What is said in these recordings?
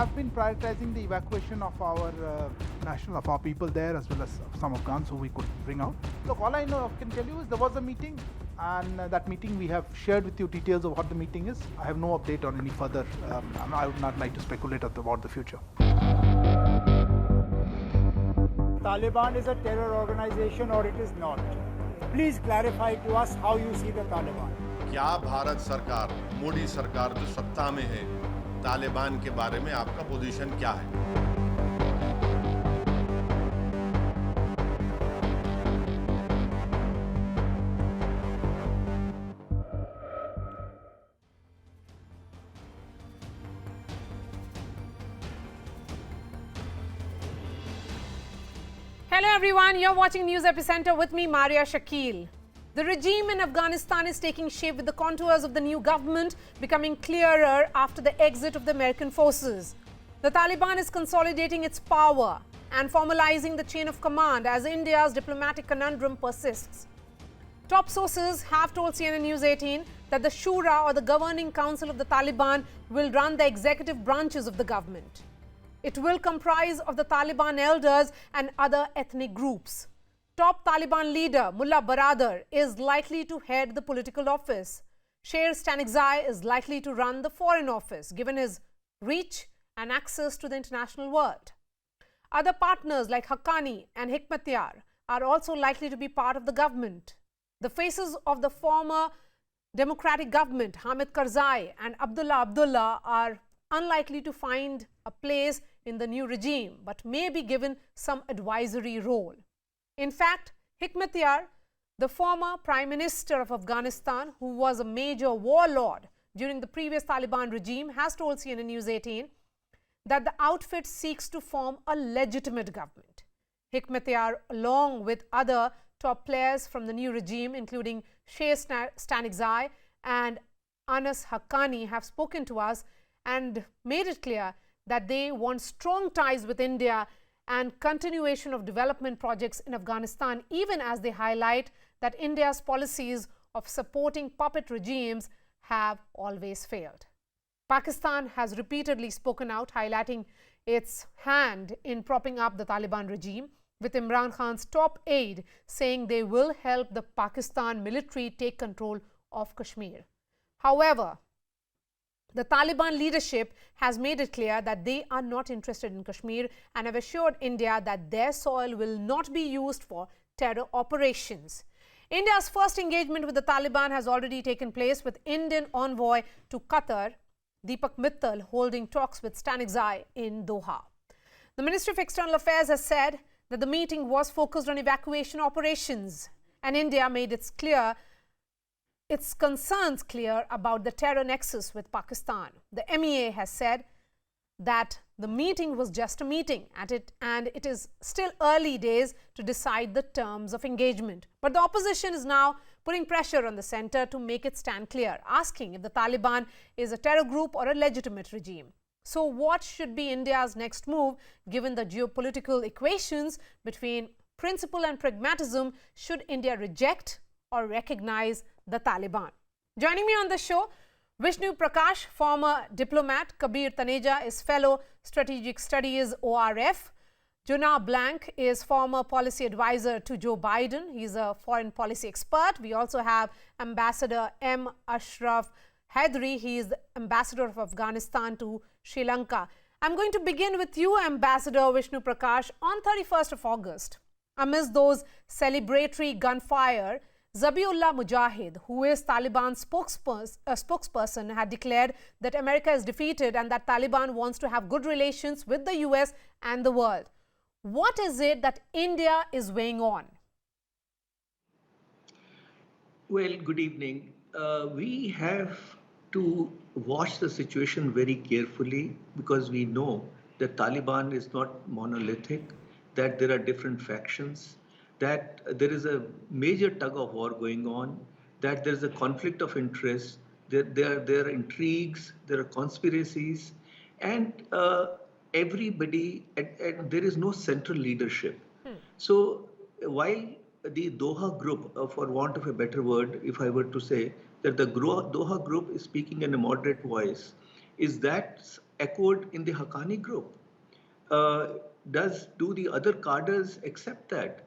have been prioritizing the evacuation of our of our people there, as well as some Afghans who we could bring out. Look, all I can tell you is there was a meeting, and that meeting we have shared with you details of what the meeting is. I have no update on any further. I would not like to speculate about the future. Taliban is a terror organization or it is not? Please clarify to us how you see the Taliban. क्या भारत सरकार, मोदी सरकार जो सत्ता में है, तालिबान के बारे में आपका पोजीशन क्या है? Hello everyone, you're watching News Epicenter with me, Maria Shakil. The regime in Afghanistan is taking shape with the contours of the new government becoming clearer after the exit of the American forces. The Taliban is consolidating its power and formalizing the chain of command as India's diplomatic conundrum persists. Top sources have told CNN News 18 that the Shura, or the governing council of the Taliban, will run the executive branches of the government. It will comprise of the Taliban elders and other ethnic groups. Top Taliban leader Mullah Baradar is likely to head the political office. Sher Stanigzai is likely to run the foreign office, given his reach and access to the international world. Other partners like Haqqani and Hikmatyar are also likely to be part of the government. The faces of the former democratic government, Hamid Karzai and Abdullah, are unlikely to find a place in the new regime, but may be given some advisory role. In fact, Hikmatyar, the former Prime Minister of Afghanistan, who was a major warlord during the previous Taliban regime, has told CNN News 18 that the outfit seeks to form a legitimate government. Hikmatyar, along with other top players from the new regime, including Sher Stanigzai and Anas Haqqani, have spoken to us and made it clear that they want strong ties with India and continuation of development projects in Afghanistan, even as they highlight that India's policies of supporting puppet regimes have always failed. Pakistan has repeatedly spoken out, highlighting its hand in propping up the Taliban regime, with Imran Khan's top aide saying they will help the Pakistan military take control of Kashmir. However, the Taliban leadership has made it clear that they are not interested in Kashmir and have assured India that their soil will not be used for terror operations. India's first engagement with the Taliban has already taken place, with Indian envoy to Qatar, Deepak Mittal, holding talks with Stanigzai in Doha. The Ministry of External Affairs has said that the meeting was focused on evacuation operations, and India made its concerns clear about the terror nexus with Pakistan. The MEA has said that the meeting was just a meeting and it is still early days to decide the terms of engagement. But the opposition is now putting pressure on the centre to make it stand clear, asking if the Taliban is a terror group or a legitimate regime. So what should be India's next move, given the geopolitical equations between principle and pragmatism? Should India reject or recognize the Taliban? Joining me on the show, Vishnu Prakash, former diplomat. Kabir Taneja is fellow strategic studies ORF. Jonah Blank is former policy advisor to Joe Biden. He's a foreign policy expert. We also have Ambassador M. Ashraf Hydari. He is the ambassador of Afghanistan to Sri Lanka. I'm going to begin with you, Ambassador Vishnu Prakash. On 31st of August, amidst those celebratory gunfire, Zabiullah Mujahid, who is Taliban's spokesperson, had declared that America is defeated and that Taliban wants to have good relations with the US and the world. What is it that India is weighing on? Well, good evening. We have to watch the situation very carefully, because we know that Taliban is not monolithic, that there are different factions, that there is a major tug of war going on, that there is a conflict of interest, there are intrigues, there are conspiracies, and everybody, and there is no central leadership. So while the Doha group, for want of a better word, if I were to say that the Doha group is speaking in a moderate voice, is that echoed in the Haqqani group? Do the other cadres accept that?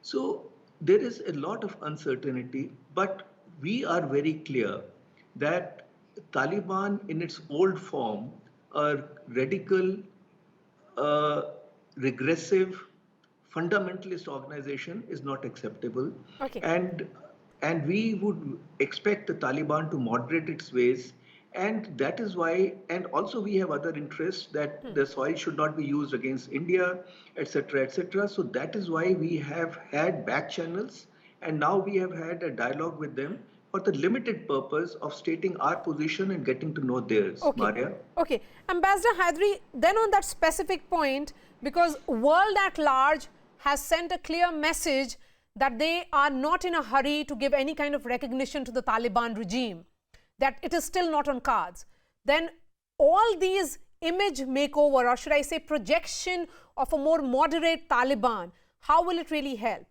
So there is a lot of uncertainty, but we are very clear that Taliban in its old form, a radical, uh, regressive, fundamentalist organization is not acceptable. Okay. And we would expect the Taliban to moderate its ways, and that is why, and also we have other interests that the soil should not be used against India, etc., etc. So that is why we have had back channels, and now we have had a dialogue with them for the limited purpose of stating our position and getting to know theirs. Okay. Maria? Okay. Ambassador Hydari, then on that specific point, because world at large has sent a clear message that they are not in a hurry to give any kind of recognition to the Taliban regime, that it is still not on cards, then all these image makeover, or should I say projection of a more moderate Taliban, how will it really help?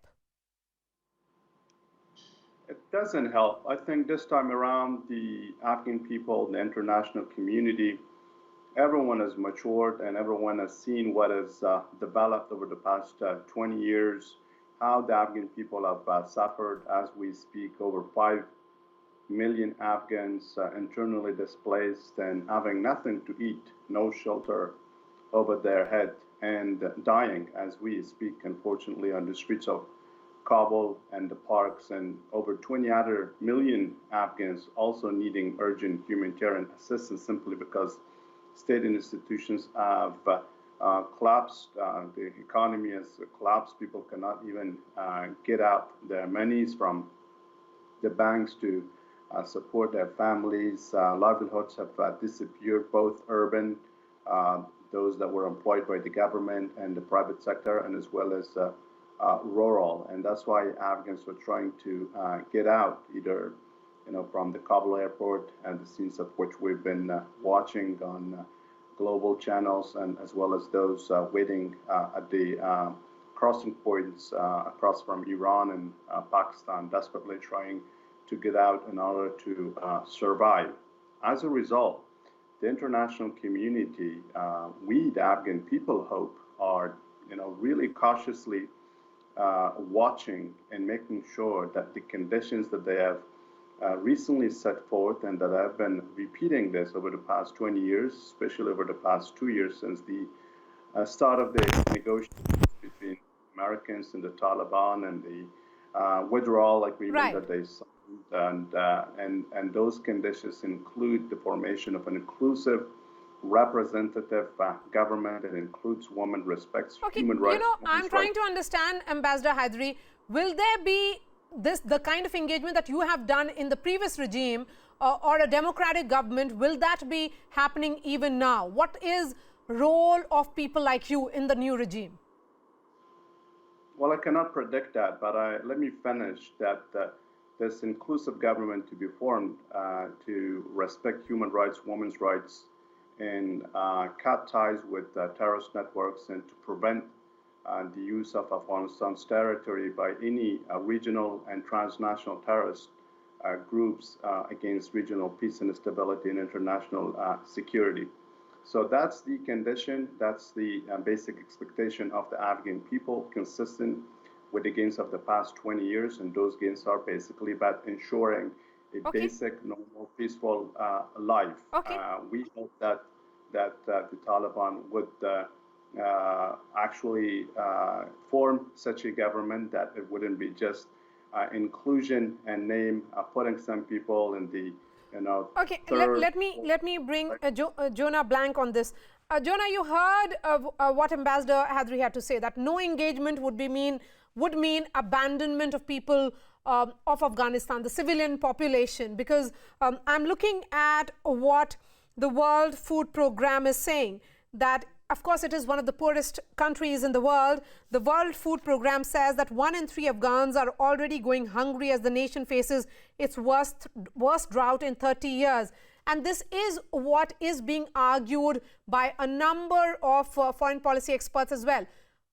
It doesn't help. I think this time around, the Afghan people, the international community, everyone has matured and everyone has seen what has developed over the past 20 years, how the Afghan people have suffered. As we speak, over 5 million Afghans internally displaced and having nothing to eat, no shelter over their head, and dying as we speak, unfortunately, on the streets of Kabul and the parks, and over 20 other million Afghans also needing urgent humanitarian assistance simply because state institutions have collapsed. The economy has collapsed. People cannot even get out their monies from the banks to support their families. Livelihoods have disappeared, both urban, those that were employed by the government and the private sector, and as well as rural. And that's why Afghans were trying to get out, either from the Kabul airport, and the scenes of which we've been watching on global channels, and as well as those waiting at the crossing points across from Iran and Pakistan, desperately trying to get out in order to survive. As a result, the international community, we, the Afghan people, hope, are really cautiously watching and making sure that the conditions that they have recently set forth, and that have been repeating this over the past 20 years, especially over the past 2 years since the start of the negotiations between Americans and the Taliban, and the withdrawal agreement that they signed, and those conditions include the formation of an inclusive, representative government that includes women, respects human rights. I'm trying to understand, Ambassador Hydari, will there be the kind of engagement that you have done in the previous regime, or a democratic government, will that be happening even now? What is role of people like you in the new regime? Well, I cannot predict that, but let me finish that this inclusive government to be formed to respect human rights, women's rights, and cut ties with terrorist networks, and to prevent the use of Afghanistan's territory by any regional and transnational terrorist groups against regional peace and stability and international security. So that's the condition, that's the basic expectation of the Afghan people, consistent with the gains of the past 20 years. And those gains are basically about ensuring a basic, normal, peaceful life. We hope that the Taliban would actually form such a government, that it wouldn't be just inclusion and name, putting some people in the let me bring Jonah Blank on this. Jonah, you heard what Ambassador Hydari had to say, that no engagement would mean abandonment of people of Afghanistan, the civilian population, because I'm looking at what the World Food Programme is saying, that of course it is one of the poorest countries in the world. The World Food Programme says that 1 in 3 Afghans are already going hungry as the nation faces its worst drought in 30 years. And this is what is being argued by a number of foreign policy experts as well.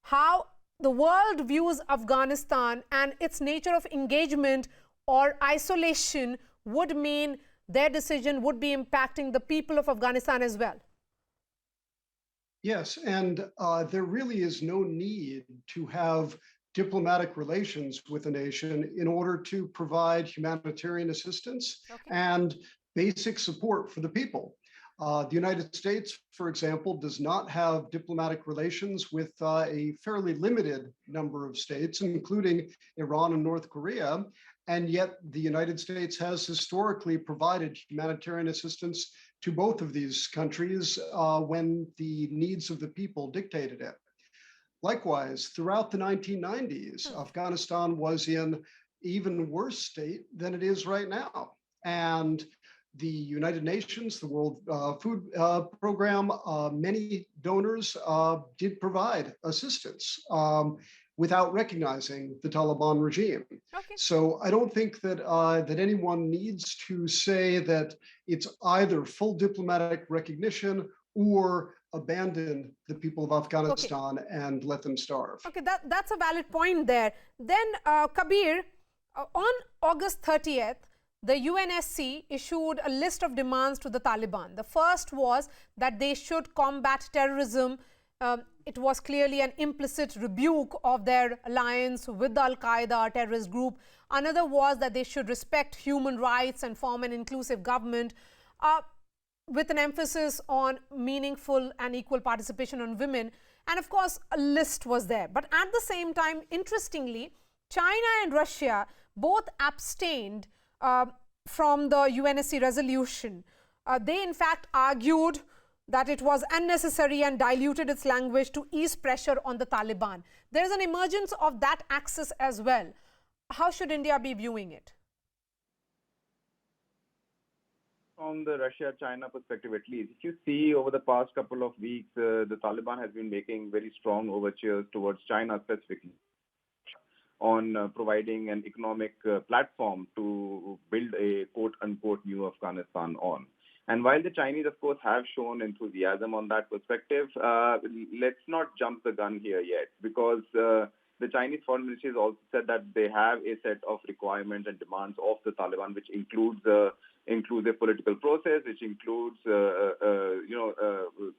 How the world views Afghanistan and its nature of engagement or isolation would mean their decision would be impacting the people of Afghanistan as well. Yes, and there really is no need to have diplomatic relations with a nation in order to provide humanitarian assistance and basic support for the people. The United States, for example, does not have diplomatic relations with a fairly limited number of states, including Iran and North Korea. And yet the United States has historically provided humanitarian assistance to both of these countries when the needs of the people dictated it. Likewise, throughout the 1990s, Afghanistan was in even worse state than it is right now. And the United Nations, the World Food Program, many donors did provide assistance without recognizing the Taliban regime. So I don't think that that anyone needs to say that it's either full diplomatic recognition or abandon the people of Afghanistan and let them starve. Okay, that's a valid point there. Then, Kabir, on August 30th, the UNSC issued a list of demands to the Taliban. The first was that they should combat terrorism. It was clearly an implicit rebuke of their alliance with the Al-Qaeda terrorist group. Another was that they should respect human rights and form an inclusive government with an emphasis on meaningful and equal participation on women. And of course, a list was there. But at the same time, interestingly, China and Russia both abstained from the UNSC resolution. They in fact argued that it was unnecessary and diluted its language to ease pressure on the Taliban. There is an emergence of that axis as well. How should India be viewing it? From the Russia-China perspective at least, if you see over the past couple of weeks, the Taliban has been making very strong overtures towards China specifically on providing an economic platform to build a quote-unquote new Afghanistan on. And while the Chinese, of course, have shown enthusiasm on that perspective, let's not jump the gun here yet, because the Chinese foreign ministry has also said that they have a set of requirements and demands of the Taliban, which includes a political process, which includes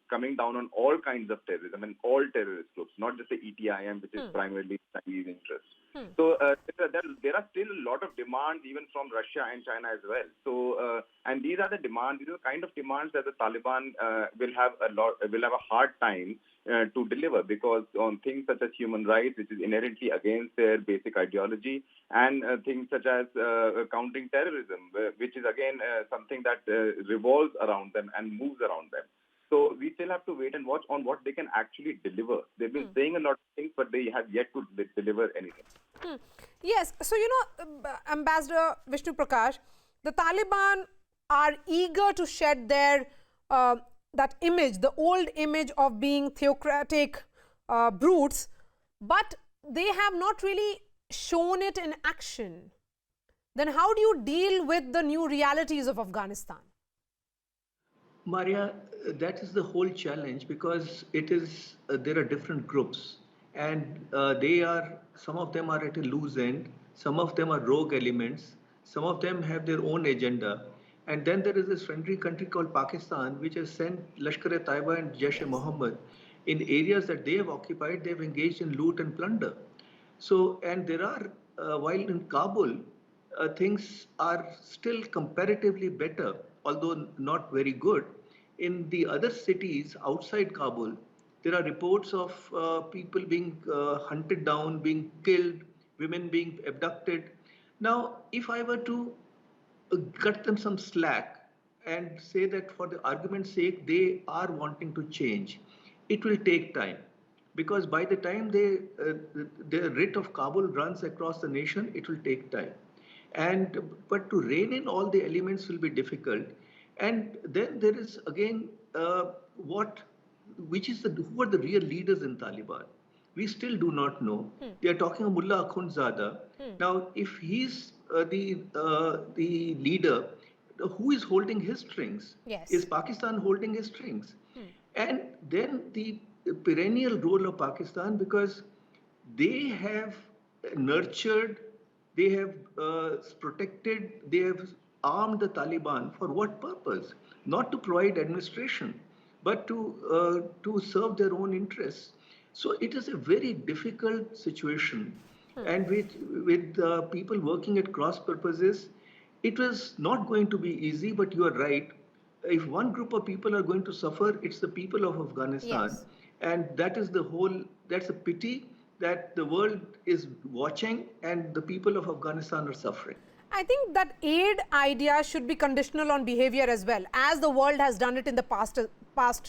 coming down on all kinds of terrorism and all terrorist groups, not just the ETIM, which is primarily Chinese interest. So there are still a lot of demands even from Russia and China as well. So and these are the demands, these are the kind of demands that the Taliban will have a hard time to deliver, because on things such as human rights, which is inherently against their basic ideology, and things such as countering terrorism, which is again something that revolves around them and moves around them. So we still have to wait and watch on what they can actually deliver. They've been saying a lot of things, but they have yet to deliver anything. Yes. So, Ambassador Vishnu Prakash, the Taliban are eager to shed their that image, the old image of being theocratic brutes, but they have not really shown it in action. Then how do you deal with the new realities of Afghanistan? Maria, that is the whole challenge, because it is there are different groups, and some of them are at a loose end, some of them are rogue elements, some of them have their own agenda. And then there is this friendly country called Pakistan, which has sent Lashkar-e-Taiba and Jaish-e-Mohammed in areas that they have occupied. They have engaged in loot and plunder. So, and there are, while in Kabul, things are still comparatively better, although not very good. In the other cities outside Kabul, there are reports of people being hunted down, being killed, women being abducted. Now, if I were to cut them some slack and say that for the argument's sake they are wanting to change, it will take time, because by the time the writ of Kabul runs across the nation, it will take time. But to rein in all the elements will be difficult. And then there is again who are the real leaders in Taliban? We still do not know. They are talking of Mullah Akhundzada. Now, if he's the leader, who is holding his strings? Yes. Is Pakistan holding his strings? And then the perennial role of Pakistan, because they have nurtured, they have protected, they have armed the Taliban. For what purpose? Not to provide administration, but to serve their own interests. So it is a very difficult situation, and with people working at cross purposes, it was not going to be easy. But you are right. If one group of people are going to suffer, it's the people of Afghanistan, Yes. and that is the whole. That's a pity that the world is watching, and the people of Afghanistan are suffering. I think that aid idea should be conditional on behavior as well, as the world has done it in the past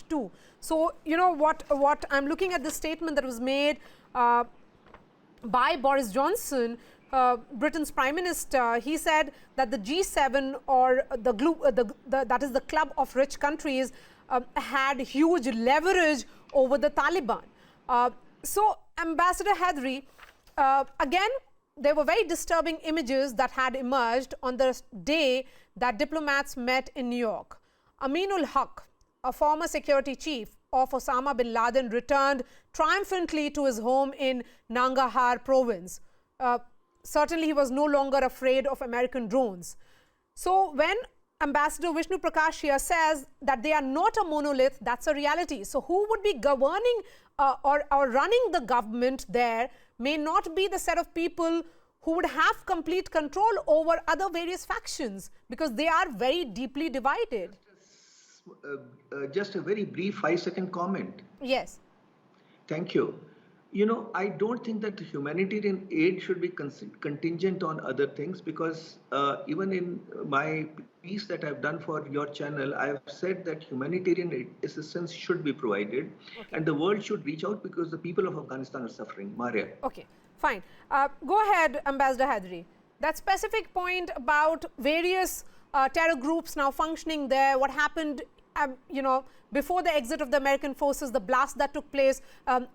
too. So, you know what I'm looking at the statement that was made by Boris Johnson, Britain's Prime Minister. He said that the G7 or that is the club of rich countries had huge leverage over the Taliban. So, Ambassador Heydari, again, there were very disturbing images that had emerged on the day that diplomats met in New York. Aminul Haq, a former security chief of Osama bin Laden, returned triumphantly to his home in Nangarhar province. Certainly, he was no longer afraid of American drones. So, when Ambassador Vishnu Prakash here says that they are not a monolith, that's a reality. So, who would be governing or running the government there may not be the set of people who would have complete control over other various factions, because they are very deeply divided. Just a very brief 5-second comment. Yes. Thank you. You know, I don't think that humanitarian aid should be contingent on other things, because even in my piece that I've done for your channel, I've said that humanitarian assistance should be provided, and the world should reach out because the people of Afghanistan are suffering. Maria. Okay, fine. Go ahead, Ambassador Heydari. That specific point about various terror groups now functioning there, what happened you know, before the exit of the American forces, the blast that took place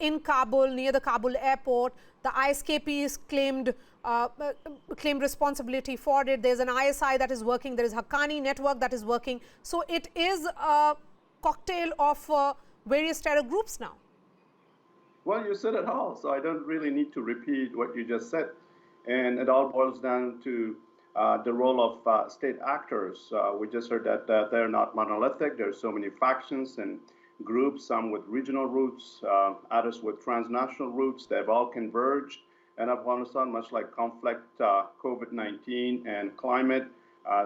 in Kabul, near the Kabul airport, the ISKPs claimed responsibility for it. There's an ISI that is working. There is Haqqani network that is working. So it is a cocktail of various terror groups now. Well, you said it all, so I don't really need to repeat what you just said. And it all boils down to the role of state actors. We just heard that they're not monolithic. There are so many factions and groups, some with regional roots, others with transnational roots. They've all converged in Afghanistan, much like conflict, COVID-19, and climate.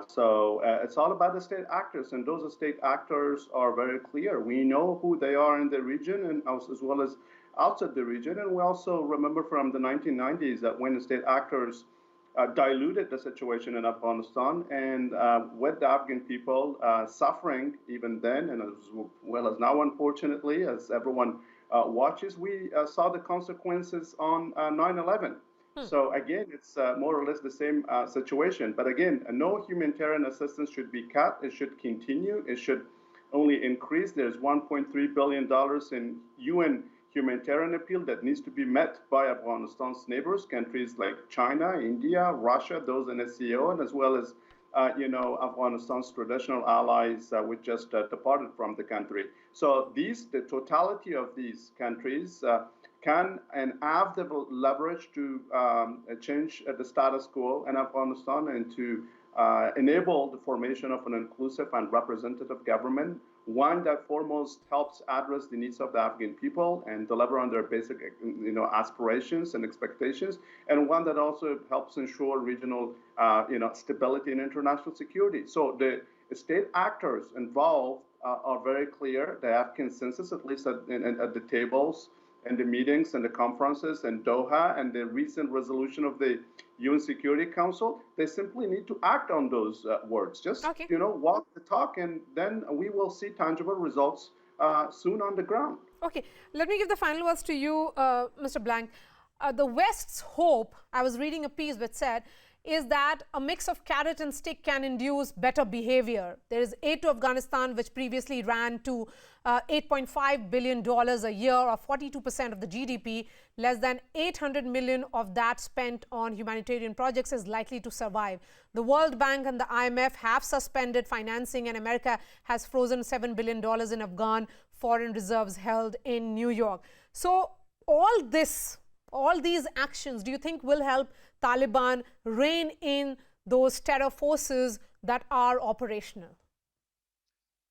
So it's all about the state actors, and those state actors are very clear. We know who they are in the region, and as well as outside the region. And we also remember from the 1990s that when the state actors diluted the situation in Afghanistan, and with the Afghan people suffering even then, and as well as now, unfortunately, as everyone watches, we saw the consequences on 9/11. So again, it's more or less the same situation. But again, no humanitarian assistance should be cut. It should continue. It should only increase. There's $1.3 billion in UN humanitarian appeal that needs to be met by Afghanistan's neighbors, countries like China, India, Russia, those in SCO, and as well as Afghanistan's traditional allies which just departed from the country. So the totality of these countries can and have the leverage to change the status quo in Afghanistan and to enable the formation of an inclusive and representative government, one that foremost helps address the needs of the Afghan people and deliver on their basic aspirations and expectations, and one that also helps ensure regional stability and international security. So the state actors involved are very clear. They have consensus, at least at the tables and the meetings and the conferences in Doha and the recent resolution of the UN Security Council. They simply need to act on those words. Just, walk the talk, and then we will see tangible results soon on the ground. Okay, let me give the final words to you, Mr. Blank. The West's hope, I was reading a piece which said, is that a mix of carrot and stick can induce better behavior. There is aid to Afghanistan, which previously ran to $8.5 billion a year, or 42% of the GDP. Less than 800 million of that spent on humanitarian projects is likely to survive. The World Bank and the IMF have suspended financing, and America has frozen $7 billion in Afghan foreign reserves held in New York. So all these actions, do you think will help Taliban rein in those terror forces that are operational?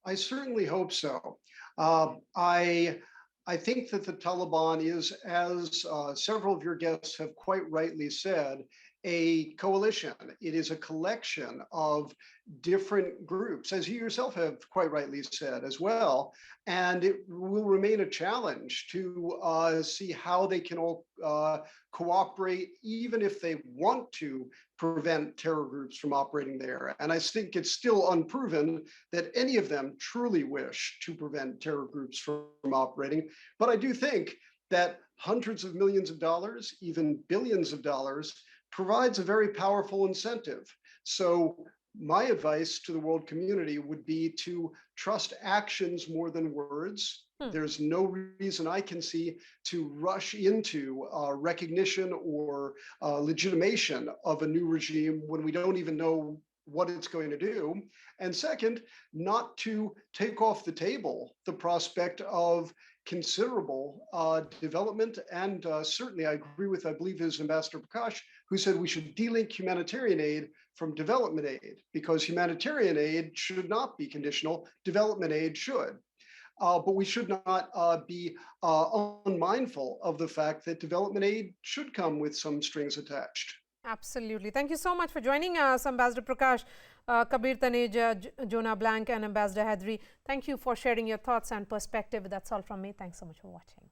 I certainly hope so. I think that the Taliban is, as several of your guests have quite rightly said, a coalition. It is a collection of different groups, as you yourself have quite rightly said as well. And it will remain a challenge to see how they can all cooperate, even if they want to prevent terror groups from operating there. And I think it's still unproven that any of them truly wish to prevent terror groups from operating. But I do think that hundreds of millions of dollars, even billions of dollars, provides a very powerful incentive. So my advice to the world community would be to trust actions more than words. There's no reason I can see to rush into recognition or legitimation of a new regime when we don't even know what it's going to do. And second, not to take off the table the prospect of considerable development. And certainly I agree with, I believe, his Ambassador Prakash, who said we should delink humanitarian aid from development aid, because humanitarian aid should not be conditional, development aid should. But we should not be unmindful of the fact that development aid should come with some strings attached. Absolutely. Thank you so much for joining us, Ambassador Prakash, Kabir Taneja, Jonah Blank and Ambassador Hedri. Thank you for sharing your thoughts and perspective. That's all from me. Thanks so much for watching.